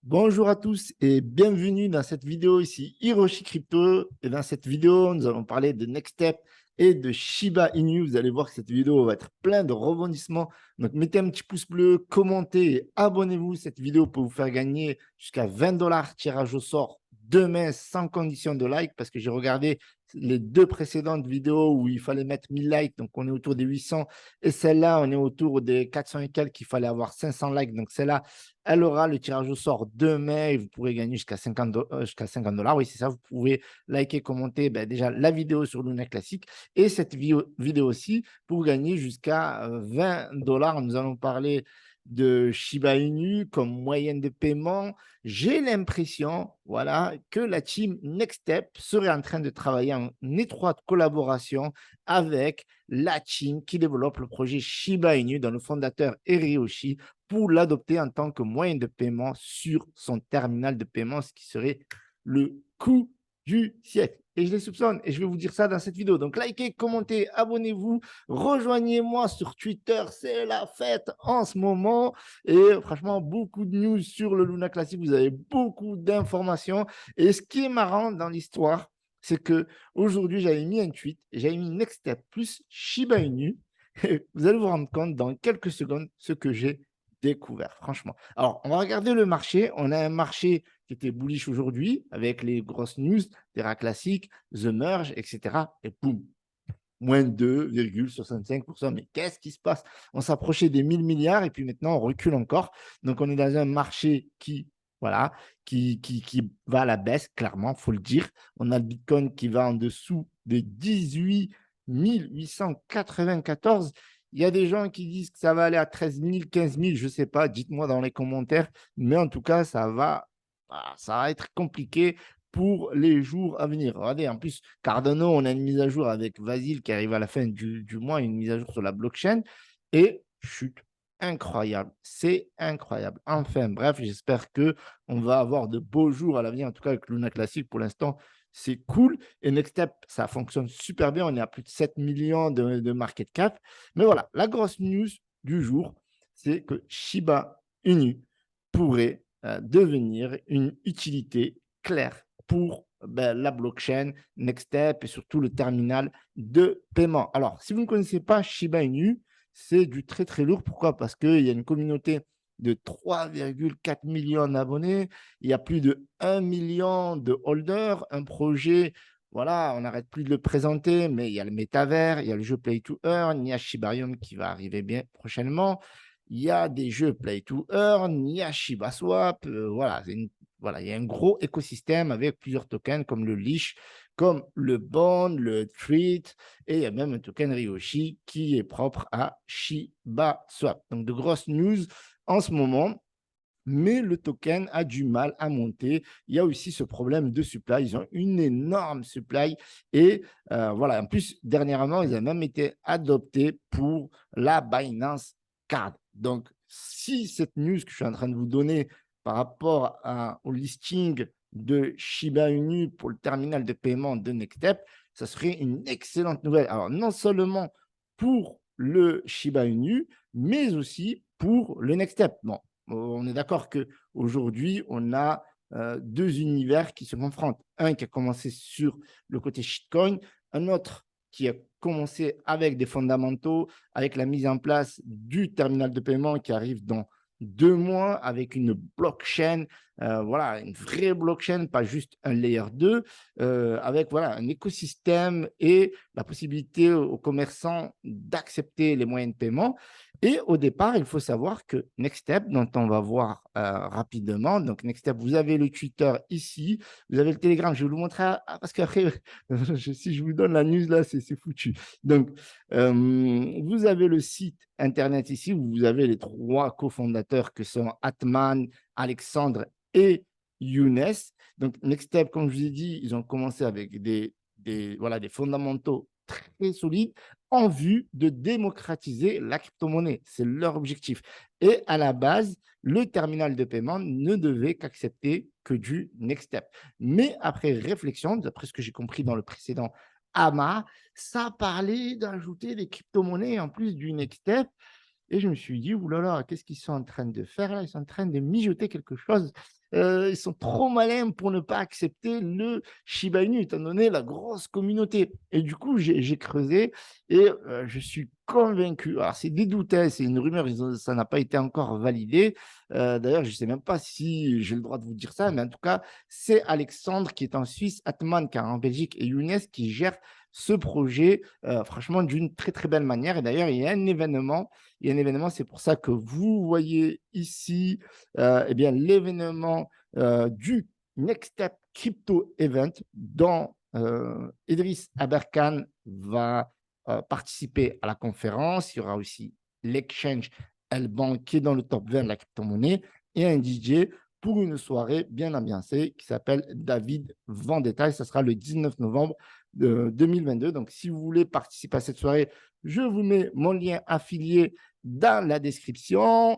Bonjour à tous et bienvenue dans cette vidéo ici Hiroshi Crypto. Et dans cette vidéo, nous allons parler de Nextstep et de Shiba Inu. Vous allez voir que cette vidéo va être pleine de rebondissements. Donc, mettez un petit pouce bleu, commentez et abonnez-vous. Cette vidéo peut vous faire gagner jusqu'à 20 dollars tirage au sort demain sans condition de like parce que j'ai regardé les deux précédentes vidéos où il fallait mettre 1000 likes. Donc, on est autour des 800 et celle-là, on est autour des 400 et quelques. Il fallait avoir 500 likes. Donc, celle-là, elle aura le tirage au sort demain et vous pourrez gagner jusqu'à 50 jusqu'à 50 dollars. Oui, c'est ça. Vous pouvez liker, commenter déjà la vidéo sur Luna Classique et cette vidéo aussi pour gagner jusqu'à 20 dollars. Nous allons parler de Shiba Inu comme moyenne de paiement. J'ai l'impression, voilà, que la team Nextstep serait en train de travailler en étroite collaboration avec la team qui développe le projet Shiba Inu, dont le fondateur est Ryoshi, pour l'adopter en tant que moyen de paiement sur son terminal de paiement, ce qui serait le coup du siècle. Et je les soupçonne et je vais vous dire ça dans cette vidéo. Donc, likez, commentez, abonnez-vous, rejoignez-moi sur Twitter, c'est la fête en ce moment. Et franchement, beaucoup de news sur le Luna Classic, vous avez beaucoup d'informations. Et ce qui est marrant dans l'histoire, c'est que aujourd'hui j'avais mis un tweet, j'avais mis Nextstep plus Shiba Inu. Et vous allez vous rendre compte dans quelques secondes ce que j'ai découvert, franchement. Alors, on va regarder le marché. On a un marché qui était bullish aujourd'hui avec les grosses news, Terra Classic, The Merge, etc. Et boum, moins 2,65%. Mais qu'est-ce qui se passe? On s'approchait des 1000 milliards et puis maintenant on recule encore. Donc, on est dans un marché qui, voilà, qui va à la baisse, clairement, il faut le dire. On a le Bitcoin qui va en dessous de 18 894. Il y a des gens qui disent que ça va aller à 13 000, 15 000, je ne sais pas, dites-moi dans les commentaires. Mais en tout cas, ça va être compliqué pour les jours à venir. Regardez, en plus, Cardano, on a une mise à jour avec Vasil qui arrive à la fin du mois, une mise à jour sur la blockchain. Et chute, incroyable. C'est incroyable. Enfin, bref, j'espère qu'on va avoir de beaux jours à l'avenir, en tout cas avec Luna Classic. Pour l'instant, c'est cool. Et Nextstep, ça fonctionne super bien. On est à plus de 7 millions de market cap. Mais voilà, la grosse news du jour, c'est que Shiba Inu pourrait devenir une utilité claire pour la blockchain, Nextstep et surtout le terminal de paiement. Alors, si vous ne connaissez pas Shiba Inu, c'est du très très lourd. Pourquoi? Parce qu'il y a une communauté de 3,4 millions d'abonnés, il y a plus de 1 million de holders, un projet, voilà, on n'arrête plus de le présenter, mais il y a le métavers, il y a le jeu Play to Earn, il y a Shibarium qui va arriver bien prochainement, il y a des jeux Play to Earn, il y a ShibaSwap, voilà, voilà, il y a un gros écosystème avec plusieurs tokens comme le Leash, comme le Bond, le Treat, et il y a même un token Ryoshi qui est propre à ShibaSwap. Donc, de grosses news en ce moment, mais le token a du mal à monter. Il y a aussi ce problème de supply. Ils ont une énorme supply et voilà. En plus, dernièrement, ils ont même été adoptés pour la Binance Card. Donc, si cette news que je suis en train de vous donner par rapport au listing de Shiba Inu pour le terminal de paiement de Nextstep, ça serait une excellente nouvelle. Alors, non seulement pour le Shiba Inu, mais aussi pour le Nextstep. Bon, on est d'accord qu'aujourd'hui, on a deux univers qui se confrontent. Un qui a commencé sur le côté shitcoin, un autre qui a commencé avec des fondamentaux, avec la mise en place du terminal de paiement qui arrive dans 2 mois avec une blockchain, voilà, une vraie blockchain, pas juste un layer 2, avec voilà, un écosystème et la possibilité aux commerçants d'accepter les moyens de paiement. Et au départ, il faut savoir que Nextstep, dont on va voir rapidement, donc Nextstep, vous avez le Twitter ici, vous avez le Telegram, je vais vous montrer, parce qu'après, si je vous donne la news là, c'est foutu. Donc, vous avez le site internet ici, où vous avez les 3 cofondateurs que sont Atman, Alexandre et Younes. Donc, Nextstep, comme je vous ai dit, ils ont commencé avec voilà, des fondamentaux très solides en vue de démocratiser la crypto-monnaie. C'est leur objectif. Et à la base, le terminal de paiement ne devait qu'accepter que du Nextstep. Mais après réflexion, d'après ce que j'ai compris dans le précédent AMA, ça parlait d'ajouter des crypto-monnaies en plus du Nextstep. et je me suis dit: «Ouh là là, qu'est-ce qu'ils sont en train de faire là? Ils sont en train de mijoter quelque chose. Ils sont trop malins pour ne pas accepter le Shiba Inu, étant donné la grosse communauté», et du coup, j'ai creusé et je suis convaincu. Alors c'est des doutes, hein, c'est une rumeur, ça n'a pas été encore validé. D'ailleurs, je ne sais même pas si j'ai le droit de vous dire ça, mais en tout cas, c'est Alexandre qui est en Suisse, Atman qui est en Belgique et Younes qui gère ce projet, franchement d'une très, très belle manière. Et d'ailleurs, il y a un événement, c'est pour ça que vous voyez ici, eh bien, l'événement, du Next Step Crypto Event dont, Idriss Aberkan va, participer à la conférence. Il y aura aussi l'exchange Elbank qui est dans le top 20 de la crypto-monnaie et un DJ pour une soirée bien ambiancée qui s'appelle David Vendetta. Et ça sera le 19 novembre 2022. Donc, si vous voulez participer à cette soirée, je vous mets mon lien affilié dans la description.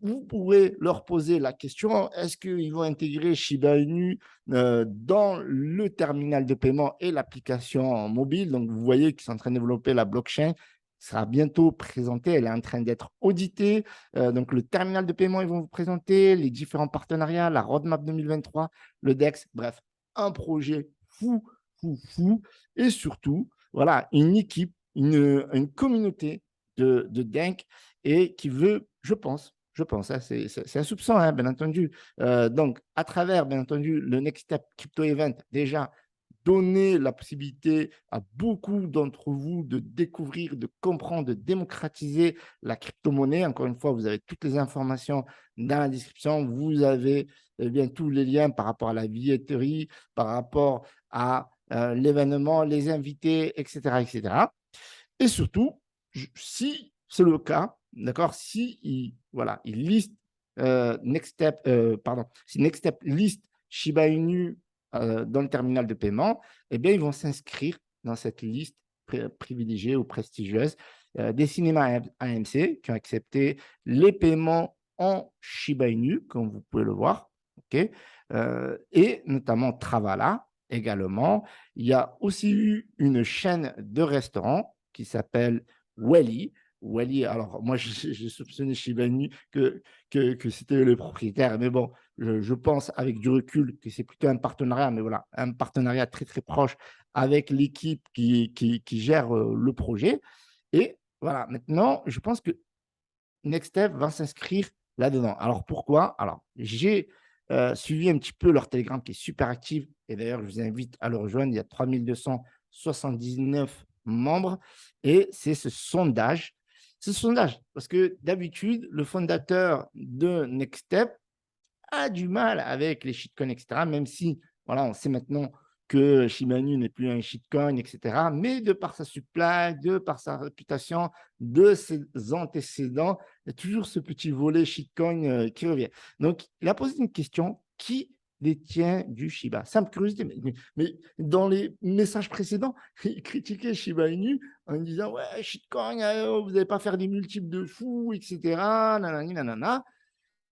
Vous pourrez leur poser la question, est-ce qu'ils vont intégrer Shiba Inu dans le terminal de paiement et l'application mobile? Donc, vous voyez qu'ils sont en train de développer la blockchain, sera bientôt présentée, elle est en train d'être auditée. Donc, le terminal de paiement, ils vont vous présenter les différents partenariats, la roadmap 2023, le DEX, bref, un projet fou, fou, fou. Et surtout, voilà, une équipe, une communauté de dingue et qui veut, je pense, hein, c'est un soupçon, hein, bien entendu. Donc, à travers, bien entendu, le Next Step Crypto Event, déjà, donner la possibilité à beaucoup d'entre vous de découvrir, de comprendre, de démocratiser la crypto-monnaie. Encore une fois, vous avez toutes les informations dans la description. Vous avez bien tous les liens par rapport à la billetterie, par rapport à l'événement, les invités, etc., etc. Et surtout, si c'est le cas, d'accord, si voilà, il liste Next Step, pardon, si Next Step liste Shiba Inu dans le terminal de paiement, eh bien, ils vont s'inscrire dans cette liste privilégiée ou prestigieuse des cinémas AMC qui ont accepté les paiements en Shiba Inu, comme vous pouvez le voir, ok, et notamment Travala également. Il y a aussi eu une chaîne de restaurants qui s'appelle Welly. Welly, alors moi, j'ai soupçonné Shiba Inu que c'était le propriétaire, mais bon, je pense avec du recul que c'est plutôt un partenariat, mais voilà, un partenariat très, très proche avec l'équipe qui gère le projet. Et voilà, maintenant, je pense que Next Step va s'inscrire là-dedans. Alors pourquoi? Alors, j'ai suivi un petit peu leur Telegram qui est super actif. Et d'ailleurs, je vous invite à le rejoindre. Il y a 3279 membres. Et c'est ce sondage. Ce sondage, parce que d'habitude, le fondateur de Next Step a du mal avec les shitcoins, etc. Même si, voilà, on sait maintenant que Shiba Inu n'est plus un shitcoin, etc. Mais de par sa supply, de par sa réputation, de ses antécédents, il y a toujours ce petit volet shitcoin qui revient. Donc, il a posé une question, qui détient du Shiba? Simple curiosité, mais dans les messages précédents, il critiquait Shiba Inu en disant, ouais, shitcoin, vous n'allez pas faire des multiples de fous, etc. Nanani, nanana.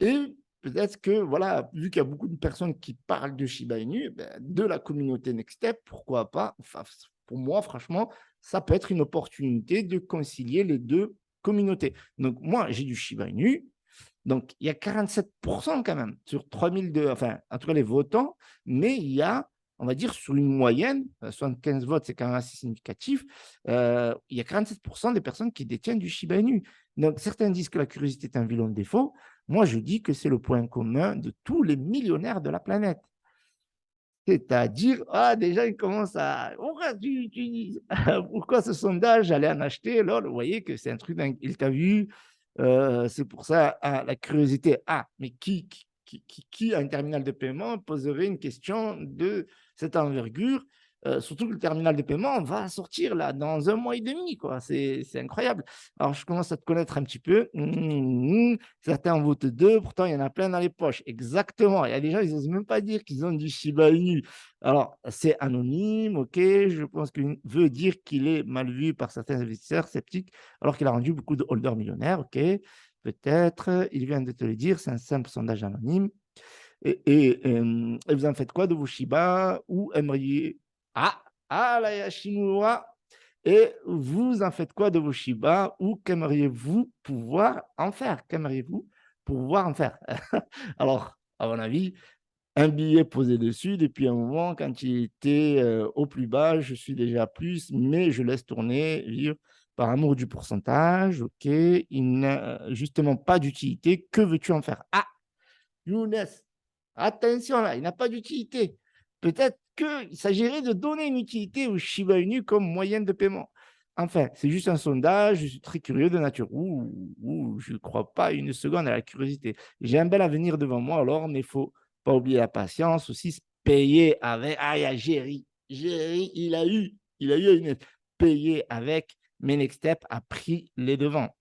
Et peut-être que, voilà, vu qu'il y a beaucoup de personnes qui parlent de Shiba Inu, ben, de la communauté Nextstep, pourquoi pas, enfin, pour moi, franchement, ça peut être une opportunité de concilier les deux communautés. Donc, moi, j'ai du Shiba Inu. Donc, il y a 47% quand même sur 3002, enfin, en tout cas les votants, mais il y a, on va dire, sur une moyenne, 75 votes, c'est quand même assez significatif, il y a 47% des personnes qui détiennent du Shiba Inu. Donc, certains disent que la curiosité est un vilain défaut. Moi, je dis que c'est le point commun de tous les millionnaires de la planète. C'est-à-dire, ah, déjà, ils commencent à. Pourquoi ce sondage, j'allais en acheter? Là, vous voyez que c'est un truc, il t'a vu, c'est pour ça, ah, la curiosité. Ah, mais qui, à un terminal de paiement, poserait une question de cette envergure? Surtout que le terminal de paiement va sortir là dans un mois et demi, quoi. C'est incroyable. Alors, je commence à te connaître un petit peu. Certains en votent deux, pourtant, il y en a plein dans les poches. Exactement. Il y a des gens, ils n'osent même pas dire qu'ils ont du Shiba Inu. Alors, c'est anonyme, ok. Je pense qu'il veut dire qu'il est mal vu par certains investisseurs sceptiques, alors qu'il a rendu beaucoup de holders millionnaires, ok. Peut-être, il vient de te le dire, c'est un simple sondage anonyme. Et vous en faites quoi de vos Shiba? Ou aimeriez. Ah, ah, la Yashimura. Et vous en faites quoi de vos Shiba ou qu'aimeriez-vous pouvoir en faire? Qu'aimeriez-vous pouvoir en faire? Alors, à mon avis, un billet posé dessus depuis un moment, quand il était au plus bas, je suis déjà plus, mais je laisse tourner, vivre par amour du pourcentage. OK, il n'a justement pas d'utilité. Que veux-tu en faire? Ah, Younes, attention là, il n'a pas d'utilité. Peut-être qu'il s'agirait de donner une utilité au Shiba Inu comme moyen de paiement. Enfin, c'est juste un sondage, je suis très curieux de nature. Ouh, je ne crois pas une seconde à la curiosité. J'ai un bel avenir devant moi alors, mais il ne faut pas oublier la patience, aussi se payer avec. Ah, il y a Géry. Géry, il a eu une payer avec, mais Next Step a pris les devants.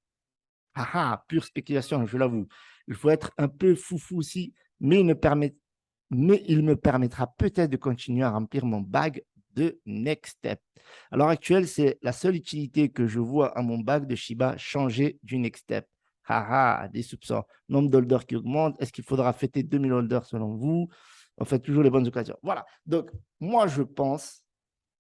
Ah ah, pure spéculation, je l'avoue. Il faut être un peu foufou aussi, mais il me permettra peut-être de continuer à remplir mon bag de Next Step. À l'heure actuelle, c'est la seule utilité que je vois à mon bag de Shiba changer du Next Step. Ah ah, des soupçons. Nombre d'holders qui augmente. Est-ce qu'il faudra fêter 2000 holders selon vous? On fait toujours les bonnes occasions. Voilà. Donc, moi, je pense,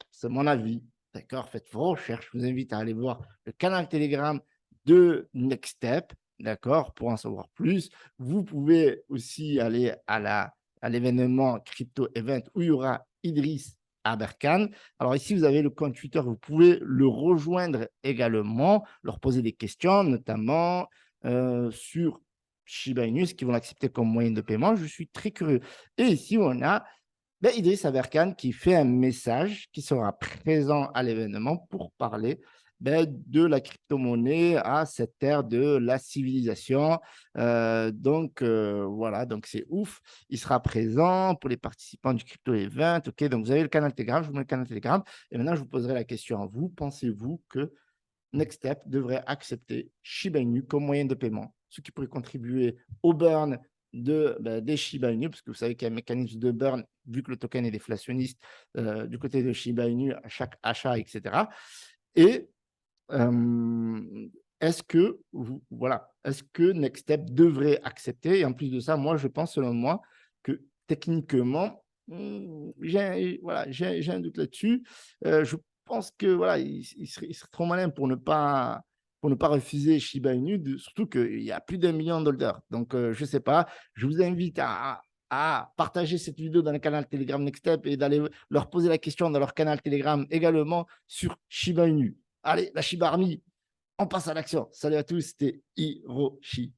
c'est mon avis, d'accord? Faites vos recherches. Je vous invite à aller voir le canal Telegram de Next Step, d'accord? Pour en savoir plus. Vous pouvez aussi aller à l'événement Crypto Event où il y aura Idriss Aberkan. Alors ici, vous avez le compte Twitter, vous pouvez le rejoindre également, leur poser des questions, notamment sur Shiba Inu, qui vont l'accepter comme moyen de paiement. Je suis très curieux. Et ici, on a Idriss Aberkan qui fait un message qui sera présent à l'événement pour parler de la crypto-monnaie à cette ère de la civilisation. Voilà, donc c'est ouf. Il sera présent pour les participants du Crypto Event. OK, donc vous avez le canal Telegram, je vous mets le canal Telegram. Et maintenant, je vous poserai la question à vous. Pensez-vous que Next Step devrait accepter Shiba Inu comme moyen de paiement, ce qui pourrait contribuer au burn des Shiba Inu, parce que vous savez qu'il y a un mécanisme de burn, vu que le token est déflationniste, du côté de Shiba Inu à chaque achat, etc. Et est-ce que, est-ce que Next Step devrait accepter? Et en plus de ça, moi, je pense, selon moi, que techniquement, j'ai un doute là-dessus. Je pense que voilà, il serait trop malin pour ne pas refuser Shiba Inu, surtout qu'il y a plus d'1 million de dollars. Donc, je ne sais pas. Je vous invite à partager cette vidéo dans le canal Telegram Next Step et d'aller leur poser la question dans leur canal Telegram également sur Shiba Inu. Allez, la Shiba Army, on passe à l'action. Salut à tous, c'était Hiroshi.